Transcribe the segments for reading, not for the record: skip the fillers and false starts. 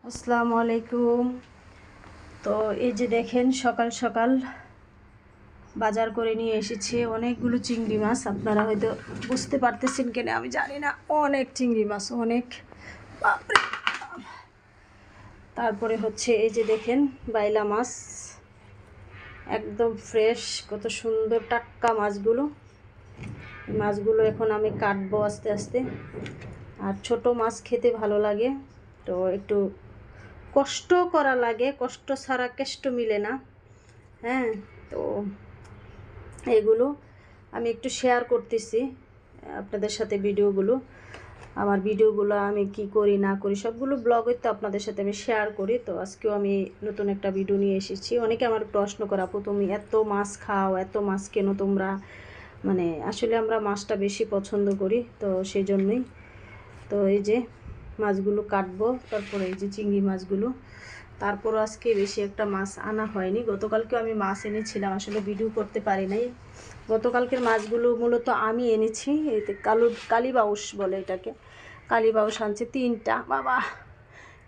আসসালামু আলাইকুম। তো এই যে দেখেন সকাল সকাল বাজার করে নিয়ে এসেছি অনেকগুলো চিংড়ি মাছ। আপনারা হয়তো বুঝতে পারতেছেন কিনা আমি জানি না, অনেক চিংড়ি মাছ, অনেক। বাপরে। তারপরে হচ্ছে এই যে দেখেন বাইলা মাছ, একদম ফ্রেশ, কত সুন্দর টাটকা মাছগুলো। মাছগুলো এখন আমি কাটবো আস্তে আস্তে। আর ছোট মাছ খেতে ভালো লাগে, তো একটু কষ্ট করা লাগে, কষ্ট ছাড়া কেষ্ট মিলে না। হ্যাঁ, তো এগুলো আমি একটু শেয়ার করতেছি আপনাদের সাথে। আমার ভিডিওগুলো আমি কি করি না করি সবগুলো ব্লগে তো আপনাদের সাথে আমি শেয়ার করি। তো আজকেও আমি নতুন একটা ভিডিও নিয়ে এসেছি। অনেকে আমার প্রশ্ন করা, আপু তুমি এত মাছ খাও, এত মাছ কেন তোমরা? মানে আসলে আমরা মাছটা বেশি পছন্দ করি, তো সেই জন্যই। তো এই যে মাছগুলো কাটবো, তারপরে এই যে চিংড়ি মাছগুলো। তারপর আজকে বেশি একটা মাছ আনা হয়নি। গতকালকেও আমি মাছ এনেছিলাম, আসলে ভিডিও করতে পারি নাই। গতকালকের মাছগুলো মূলত আমি এনেছি। এতে কালীবাউস বলে এটাকে, কালীবাউস আনছে 3টা। বাবা,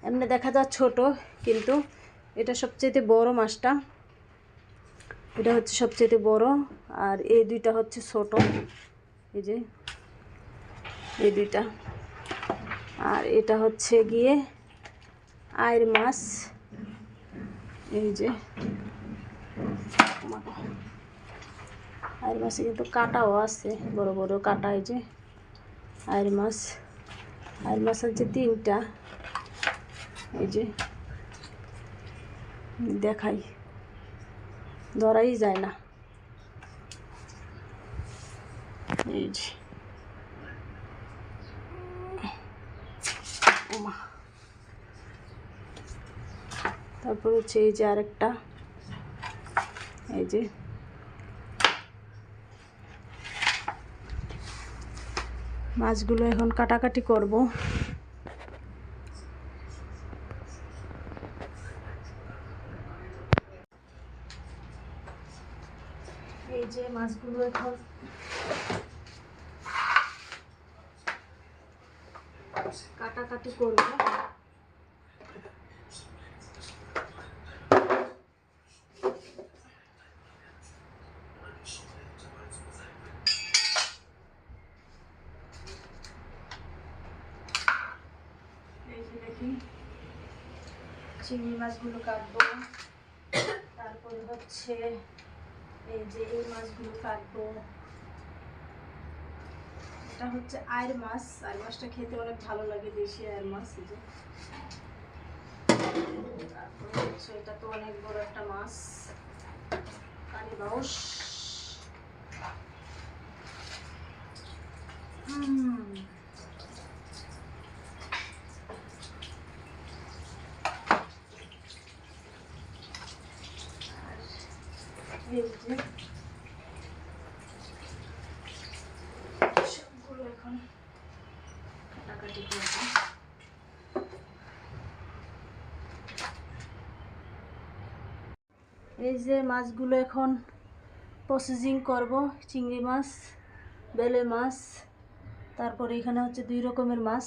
এমনি দেখা যায় ছোট, কিন্তু এটা সবচেয়ে বড় মাছটা। এটা হচ্ছে সবচেয়ে বড়, আর এই দুইটা হচ্ছে ছোট। এই যে এই দুইটা। আর এটা হচ্ছে গিয়ে আইর মাছ। এই যে আইর মাছে কিন্তু কাটাও আছে, বড় বড় কাটা। এই যে আইর মাছ হচ্ছে 3টা। এই যে দেখাই, ধরাই যায় না। এই যে ওমা। তারপর হচ্ছে এই যে আরেকটা। এই যে মাছগুলো এখন কাটাকাটি করব। এই যে মাছগুলো এখন কাটাকাটি করব। এই যে দেখি চিংড়ি মাছগুলো কাটবো। তারপরে হচ্ছে এই যে এই মাছগুলো কাটবো। এটা হচ্ছে আইর মাছ। আইর মাছটা খেতে অনেক ভালো লাগে, দেশি আইর মাছ। এই যে তারপরে হচ্ছে এটা তো অনেক বড় একটা মাছ, কালীবাউস। এই যে সবগুলো এখন কাটাকাটি করবো। এই যে মাছগুলো এখন প্রসেসিং করব। চিংড়ি মাছ, বেলে মাছ, তারপরে এখানে হচ্ছে 2 রকমের মাছ।